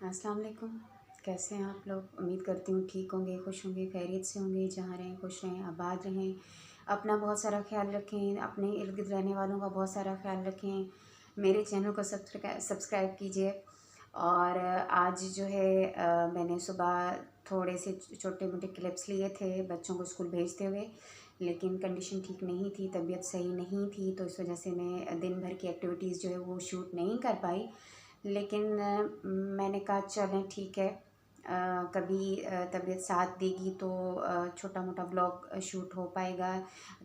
अस्सलाम वालेकुम। कैसे हैं आप लोग? उम्मीद करती हूँ ठीक होंगे, खुश होंगे, खैरियत से होंगे। जहाँ रहें खुश रहें, आबाद रहें। अपना बहुत सारा ख्याल रखें, अपने इर्द गिर्द रहने वालों का बहुत सारा ख्याल रखें। मेरे चैनल को सब्सक्राइब कीजिए। और आज जो है मैंने सुबह थोड़े से छोटे मोटे क्लिप्स लिए थे बच्चों को स्कूल भेजते हुए, लेकिन कंडीशन ठीक नहीं थी, तबीयत सही नहीं थी, तो इस वजह से मैं दिन भर की एक्टिविटीज़ जो है वो शूट नहीं कर पाई। लेकिन मैंने कहा चलें ठीक है, कभी तबीयत साथ देगी तो छोटा मोटा ब्लॉग शूट हो पाएगा,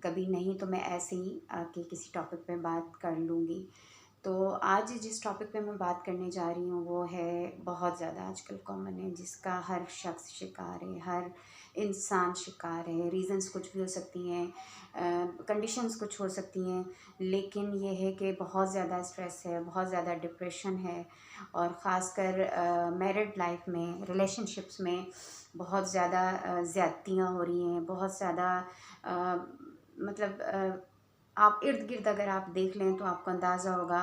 कभी नहीं तो मैं ऐसे ही आके किसी टॉपिक पे बात कर लूँगी। तो आज जिस टॉपिक पे मैं बात करने जा रही हूँ वो है बहुत ज़्यादा आजकल कॉमन है, जिसका हर शख्स शिकार है, हर इंसान शिकार है। रीज़न्स कुछ भी हो सकती हैं, कंडीशंस कुछ हो सकती हैं, लेकिन ये है कि बहुत ज़्यादा स्ट्रेस है, बहुत ज़्यादा डिप्रेशन है। और ख़ासकर मैरिड लाइफ में, रिलेशनशिप्स में बहुत ज़्यादा ज़्यादतियाँ हो रही हैं, बहुत ज़्यादा मतलब आप इर्द गिर्द अगर आप देख लें तो आपको अंदाज़ा होगा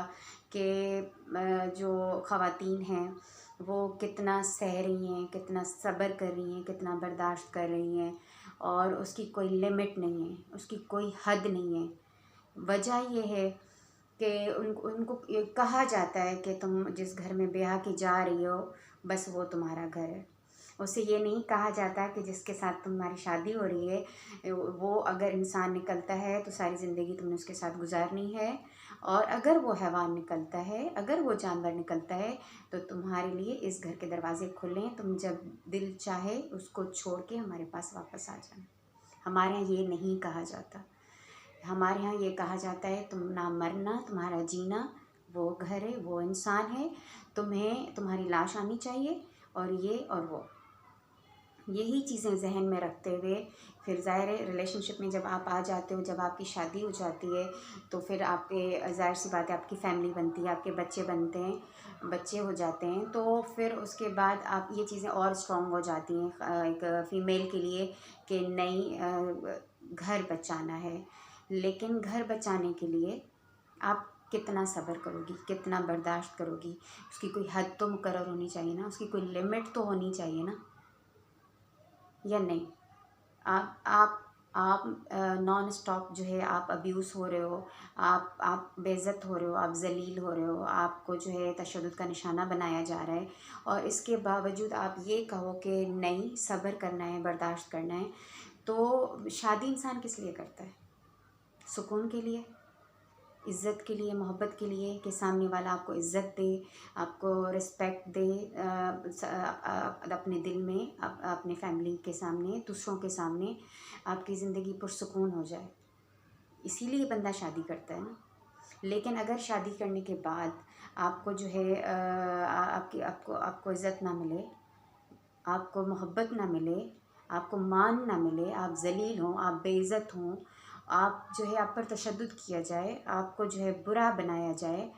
कि जो ख़वातीन हैं वो कितना सह रही हैं, कितना सब्र कर रही हैं, कितना बर्दाश्त कर रही हैं, और उसकी कोई लिमिट नहीं है, उसकी कोई हद नहीं है। वजह ये है कि उनको उनको ये कहा जाता है कि तुम जिस घर में ब्याह के जा रही हो बस वो तुम्हारा घर है। उससे ये नहीं कहा जाता कि जिसके साथ तुम्हारी शादी हो रही है वो अगर इंसान निकलता है तो सारी ज़िंदगी तुमने उसके साथ गुजारनी है, और अगर वो हैवान निकलता है, अगर वो जानवर निकलता है तो तुम्हारे लिए इस घर के दरवाज़े खुले हैं, तुम जब दिल चाहे उसको छोड़ के हमारे पास वापस आ जाना। हमारे यहाँ ये नहीं कहा जाता। हमारे यहाँ ये कहा जाता है तुम ना मरना, तुम्हारा जीना, वो घर है, वो इंसान है, तुम्हें तुम्हारी लाश आनी चाहिए, और ये और वो, यही चीज़ें जहन में रखते हुए फिर ज़ाहिर है रिलेशनशिप में जब आप आ जाते हो, जब आपकी शादी हो जाती है तो फिर आपके ज़ाहिर सी बात है आपकी फैमिली बनती है, आपके बच्चे बनते हैं, बच्चे हो जाते हैं, तो फिर उसके बाद आप ये चीज़ें और स्ट्रॉन्ग हो जाती हैं एक फ़ीमेल के लिए कि नहीं, घर बचाना है। लेकिन घर बचाने के लिए आप कितना सब्र करोगी, कितना बर्दाश्त करोगी? उसकी कोई हद तो मुकर्रर होनी चाहिए ना, उसकी कोई लिमिट तो होनी चाहिए ना, या नहीं? आप नॉन स्टॉप जो है आप अब्यूज़ हो रहे हो, आप बेइज्जत हो रहे हो, आप ज़लील हो रहे हो, आपको जो है तशद्दुद का निशाना बनाया जा रहा है, और इसके बावजूद आप ये कहो कि नहीं सब्र करना है, बर्दाश्त करना है। तो शादी इंसान किस लिए करता है? सुकून के लिए, इज़्ज़त के लिए, मोहब्बत के लिए कि सामने वाला आपको इज़्ज़त दे, आपको रिस्पेक्ट दे, अपने दिल में, अपने फैमिली के सामने, दूसरों के सामने आपकी ज़िंदगी पुरसुकून हो जाए। इसीलिए बंदा शादी करता है ना। लेकिन अगर शादी करने के बाद आपको जो है आपकी आपको आपको इज़्ज़त ना मिले, आपको मोहब्बत ना मिले, आपको मान ना मिले, आप ज़लील हों, आप बेइज़्ज़त हों, आप जो है आप पर तशद्दुद किया जाए, आपको जो है बुरा बनाया जाए,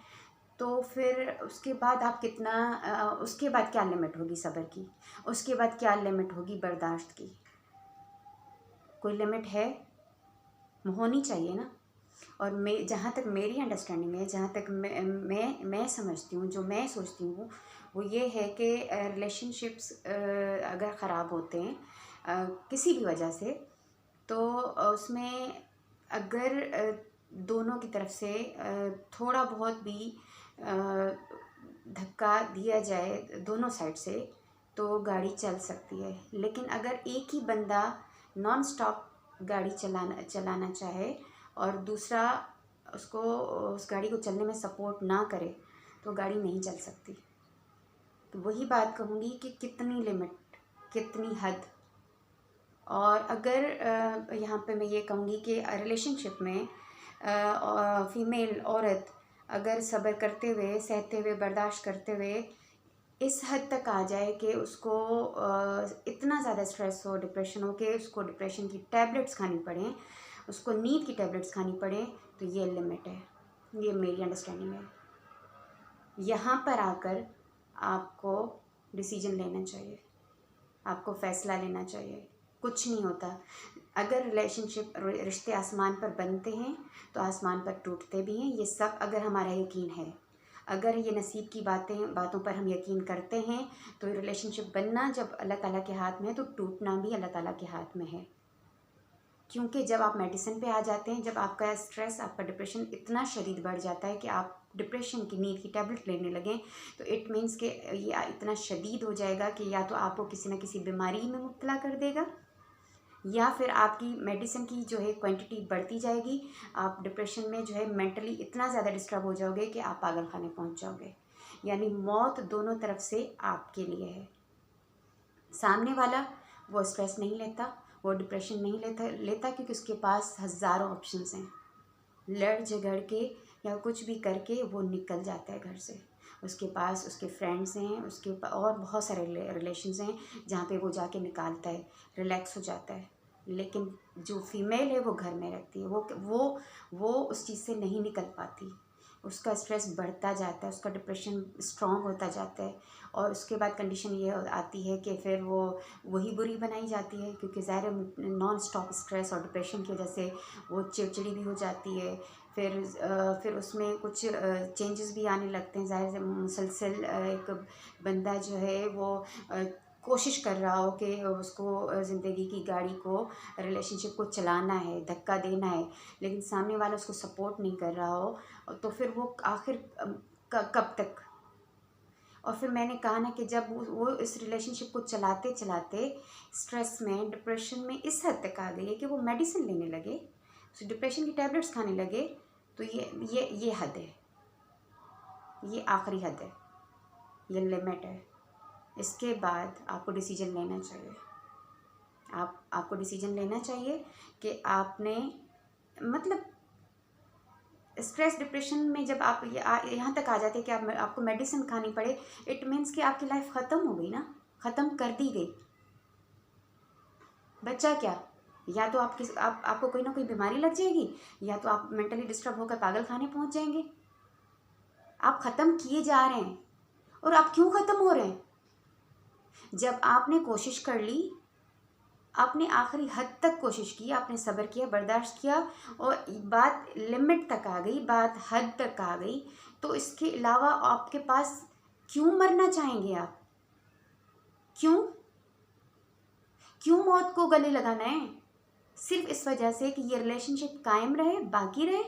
तो फिर उसके बाद आप कितना उसके बाद क्या लिमिट होगी सब्र की? उसके बाद क्या लिमिट होगी बर्दाश्त की? कोई लिमिट है? होनी चाहिए ना। और मैं जहाँ तक मेरी अंडरस्टैंडिंग है, जहाँ तक मैं समझती हूँ, जो मैं सोचती हूँ वो ये है कि रिलेशनशिप्स अगर ख़राब होते हैं किसी भी वजह से, तो उसमें अगर दोनों की तरफ से थोड़ा बहुत भी धक्का दिया जाए दोनों साइड से तो गाड़ी चल सकती है। लेकिन अगर एक ही बंदा नॉन स्टॉप गाड़ी चलाना चाहे और दूसरा उसको उस गाड़ी को चलने में सपोर्ट ना करे तो गाड़ी नहीं चल सकती। तो वही बात कहूँगी कि कितनी लिमिट, कितनी हद। और अगर यहाँ पे मैं ये कहूँगी कि रिलेशनशिप में फ़ीमेल औरत अगर सब्र करते हुए, सहते हुए, बर्दाश्त करते हुए इस हद तक आ जाए कि उसको इतना ज़्यादा स्ट्रेस हो, डिप्रेशन हो कि उसको डिप्रेशन की टैबलेट्स खानी पड़ें, उसको नींद की टैबलेट्स खानी पड़ें, तो ये लिमिट है। ये मेरी अंडरस्टैंडिंग है। यहाँ पर आकर आपको डिसीजन लेना चाहिए, आपको फ़ैसला लेना चाहिए। कुछ नहीं होता। अगर रिलेशनशिप रिश्ते आसमान पर बनते हैं तो आसमान पर टूटते भी हैं, ये सब अगर हमारा यकीन है। अगर ये नसीब की बातों पर हम यकीन करते हैं तो रिलेशनशिप बनना जब अल्लाह ताला के हाथ में है तो टूटना भी अल्लाह ताला के हाथ में है। क्योंकि जब आप मेडिसिन पे आ जाते हैं, जब आपका स्ट्रेस, आपका डिप्रेशन इतना शदीद बढ़ जाता है कि आप डिप्रेशन की, नींद की टैबलेट लेने लगें, तो इट मीन्स कि ये इतना शदीद हो जाएगा कि या तो आपको किसी न किसी बीमारी में मुब्तला कर देगा, या फिर आपकी मेडिसिन की जो है क्वांटिटी बढ़ती जाएगी। आप डिप्रेशन में जो है मेंटली इतना ज़्यादा डिस्टर्ब हो जाओगे कि आप पागल खाने पहुँच जाओगे। यानी मौत दोनों तरफ से आपके लिए है। सामने वाला वो स्ट्रेस नहीं लेता, वो डिप्रेशन नहीं लेता क्योंकि उसके पास हज़ारों ऑप्शंस हैं। लड़ झगड़ के या कुछ भी करके वो निकल जाता है घर से। उसके पास उसके फ्रेंड्स हैं, उसके और बहुत सारे रिलेशंस हैं जहाँ पे वो जाके निकालता है, रिलैक्स हो जाता है। लेकिन जो फीमेल है वो घर में रहती है, वो उस चीज़ से नहीं निकल पाती। उसका स्ट्रेस बढ़ता जाता है, उसका डिप्रेशन स्ट्रॉन्ग होता जाता है, और उसके बाद कंडीशन ये आती है कि फिर वो वही बुरी बनाई जाती है, क्योंकि ज़ाहिर नॉन स्टॉप स्ट्रेस और डिप्रेशन की वजह से वो चिड़चिड़ी भी हो जाती है। फिर उसमें कुछ चेंजेस भी आने लगते हैं। ज़ाहिर से मुसलसल एक बंदा जो है वो कोशिश कर रहा हो कि उसको ज़िंदगी की गाड़ी को, रिलेशनशिप को चलाना है, धक्का देना है, लेकिन सामने वाला उसको सपोर्ट नहीं कर रहा हो, तो फिर वो आखिर कब तक। और फिर मैंने कहा ना कि जब वो इस रिलेशनशिप को चलाते चलाते स्ट्रेस में, डिप्रेशन में इस हद तक आ गई है कि वो मेडिसिन लेने लगे, तो डिप्रेशन की टैबलेट्स खाने लगे, तो ये हद है, ये आखिरी हद है, ये लिमिट है। इसके बाद आपको डिसीजन लेना चाहिए। आपको डिसीजन लेना चाहिए कि आपने, मतलब स्ट्रेस डिप्रेशन में जब आप यहाँ तक आ जाते हैं कि आपको मेडिसिन खानी पड़े, इट मीन्स कि आपकी लाइफ ख़त्म हो गई ना, ख़त्म कर दी गई। बच्चा क्या, या तो आपको कोई ना कोई बीमारी लग जाएगी, या तो आप मेंटली डिस्टर्ब होकर पागल खाने पहुँच जाएंगे। आप ख़त्म किए जा रहे हैं। और आप क्यों ख़त्म हो रहे हैं? जब आपने कोशिश कर ली, आपने आखिरी हद तक कोशिश की, आपने सब्र किया, बर्दाश्त किया, और बात लिमिट तक आ गई, बात हद तक आ गई, तो इसके अलावा आपके पास क्यों मरना चाहेंगे आप? क्यों मौत को गले लगाना है? सिर्फ इस वजह से कि ये रिलेशनशिप कायम रहे, बाकी रहे।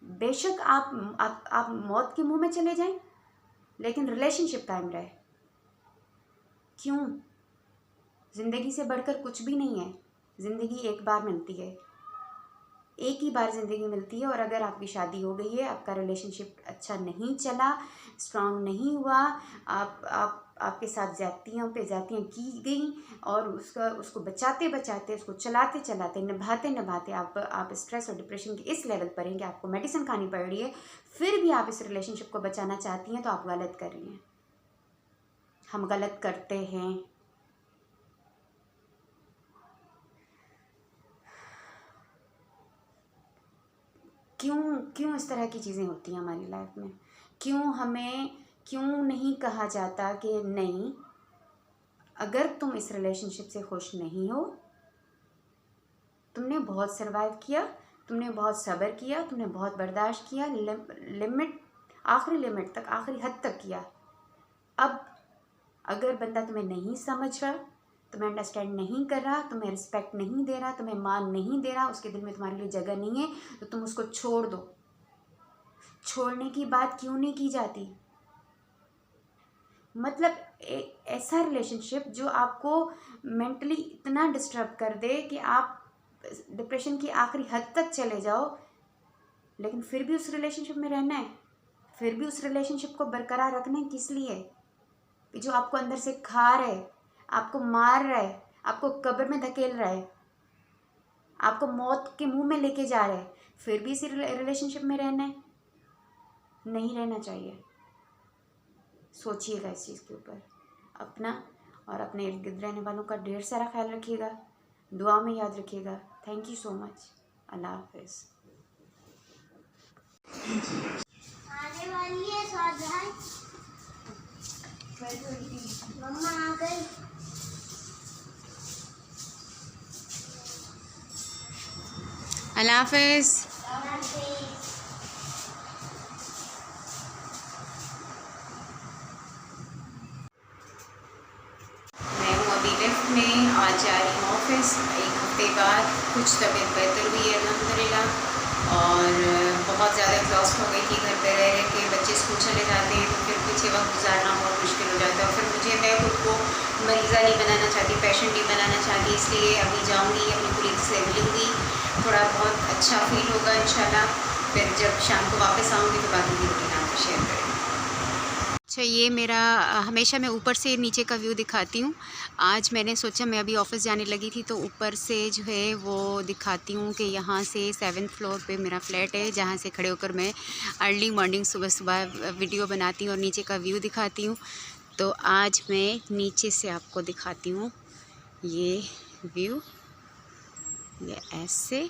बेशक आप मौत के मुंह में चले जाएं, लेकिन रिलेशनशिप कायम रहे। क्यों? ज़िंदगी से बढ़कर कुछ भी नहीं है। ज़िंदगी एक बार मिलती है, एक ही बार ज़िंदगी मिलती है, और अगर आपकी शादी हो गई है, आपका रिलेशनशिप अच्छा नहीं चला, स्ट्रांग नहीं हुआ, आपके साथ ज़्यादतियाँ पे ज़्यादतियाँ की गई, और उसको बचाते बचाते, उसको चलाते चलाते, निभाते निभाते आप स्ट्रेस और डिप्रेशन के इस लेवल पर हैं कि आपको मेडिसिन खानी पड़ रही है, फिर भी आप इस रिलेशनशिप को बचाना चाहती हैं, तो आप गलत कर रही हैं। हम गलत करते हैं। क्यों इस तरह की चीज़ें होती हैं हमारी लाइफ में? क्यों नहीं कहा जाता कि नहीं, अगर तुम इस रिलेशनशिप से खुश नहीं हो, तुमने बहुत सर्वाइव किया, तुमने बहुत सब्र किया, तुमने बहुत बर्दाश्त किया, आखिरी लिमिट तक, आखिरी हद तक किया। अब अगर बंदा तुम्हें नहीं समझ रहा, तुम्हें अंडरस्टैंड नहीं कर रहा, तुम्हें रिस्पेक्ट नहीं दे रहा, तुम्हें मान नहीं दे रहा, उसके दिल में तुम्हारे लिए जगह नहीं है, तो तुम उसको छोड़ दो। छोड़ने की बात क्यों नहीं की जाती? मतलब ऐसा रिलेशनशिप जो आपको मेंटली इतना डिस्टर्ब कर दे कि आप डिप्रेशन की आखिरी हद तक चले जाओ, लेकिन फिर भी उस रिलेशनशिप में रहना है, फिर भी उस रिलेशनशिप को बरकरार रखना है। किस लिए? जो आपको अंदर से खा रहा है, आपको मार रहा है, आपको कब्र में धकेल रहा है, आपको मौत के मुंह में लेके जा रहा है, फिर भी इसी रिलेशनशिप में रहना है? नहीं रहना चाहिए। सोचिएगा इस चीज़ के ऊपर। अपना और अपने इर्द गिर्द रहने वालों का ढेर सारा ख्याल रखिएगा, दुआ में याद रखिएगा। Thank you so much. Allah हाफिज़। आने वाली है सावधान, मम्मा आ गई। अल्लाह हाफिज़। आज जा रही हूँ ऑफिस। 1 हफ्ते बाद कुछ तबीयत बेहतर हुई है अल्हम्दुलिल्लाह, और बहुत ज़्यादा एग्जॉस्ट हो गई थी घर पे रह रह के। बच्चे स्कूल चले जाते हैं तो फिर पीछे वक्त गुजारना बहुत मुश्किल हो जाता है, और फिर मुझे, मैं खुद को मरीज़ा नहीं बनाना चाहती, पेशेंट नहीं बनाना चाहती, इसलिए अभी जाऊँगी, अपनी कुलीग से मिलूँगी, थोड़ा बहुत अच्छा फील होगा इंशाल्लाह। फिर जब शाम को वापस आऊँगी तो बाकी की रूटीन आपसे शेयर करेंगे। अच्छा, ये मेरा हमेशा मैं ऊपर से नीचे का व्यू दिखाती हूँ। आज मैंने सोचा, मैं अभी ऑफ़िस जाने लगी थी तो ऊपर से जो है वो दिखाती हूँ कि यहाँ से 7th फ्लोर पे मेरा फ्लैट है, जहाँ से खड़े होकर मैं अर्ली मॉर्निंग सुबह वीडियो बनाती हूँ और नीचे का व्यू दिखाती हूँ। तो आज मैं नीचे से आपको दिखाती हूँ ये व्यू, ये ऐसे,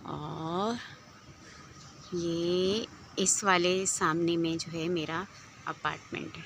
और ये इस वाले सामने में जो है मेरा अपार्टमेंट है।